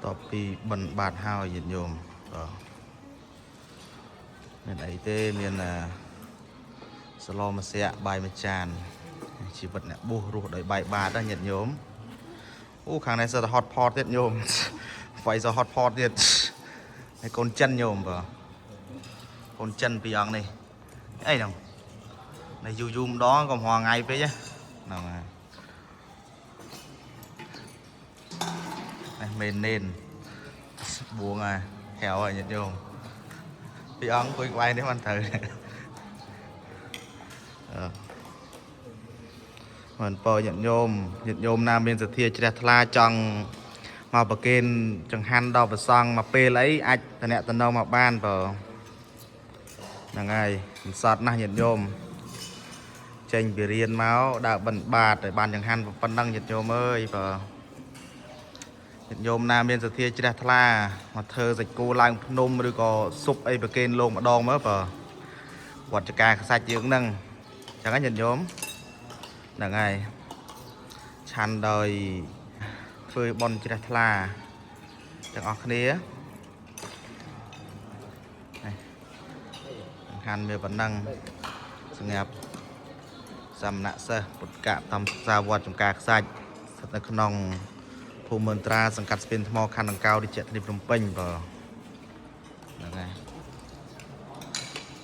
ต่อปีบรรบาดห้าวยินโยมមានអីទេមានសឡមស្រាក់បាយមួយចានជីវិតអ្នកបួសរស់ដោយបាយបាតណាញាតិញោមអូខាងនេះសិតហត់ផតទៀតញោមហ្វៃសិតហត់ផតទៀតហើយកូនចិនញោមបើកូនចិនពីរអង្គនេះអីហ្នឹងនេះយូរម្ដងកុំហងៃពេកហ្នឹងហើយនេះមេនេនបួងហើយហៅឲ្យញាតិញោមពីរអង្គគួយក្បែរនេះមិនត្រូវមិនបើញាតិញោមណាមានសទ្ធាជ្រះថ្លាចង់មកប្រគេនចង្ហាន់ដល់ព្រះសង្ឃមកពេលអីអាចតំណតំណងមកបានបើហ្នឹងហើយមិនសត់ណាស់ញាតិញោមចេញពីរៀនមកដើរបិណ្ឌបាតឲ្យបានចង្ហាន់ប៉ុណ្ណឹងញាតិញោមអើយបើញាតិញោមណាមានសទ្ធាជ្រះថ្លាមកធ្វើសាច់គោឡើងភ្នំឬក៏ស៊ុបអីប្រគេនលោកម្ដងមើលបើវត្តការខ្សាច់យើងហ្នឹងចឹងហ្នឹងញាតិញោមហ្នឹងហើយឆាន់ដោយធ្វើបន់ជ្រះថ្លាទាំងអស់គ្នាហាន់មានប៉ុណ្ណឹងសម្រាប់សមណៈសិស្សពុទ្ធកតំសាវត្តចំការខ្សាច់ស្ថិតនៅក្នុងភូមិមន្ត្រាសង្កាត់ស្ពានថ្មខណ្ឌដង្កោរាជធានីភ្នំពេញបើហ្នឹងហើយ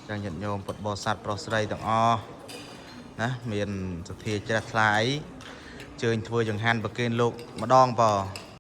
ចាញាតិញោមពុទ្ធបរិស័ទប្រុសស្រីទាំងអស់ណាមានសទ្ធាជ្រះថ្លាអីជើញធ្វើចង្ហាន់ប្រគេនលោកម្ដងបើ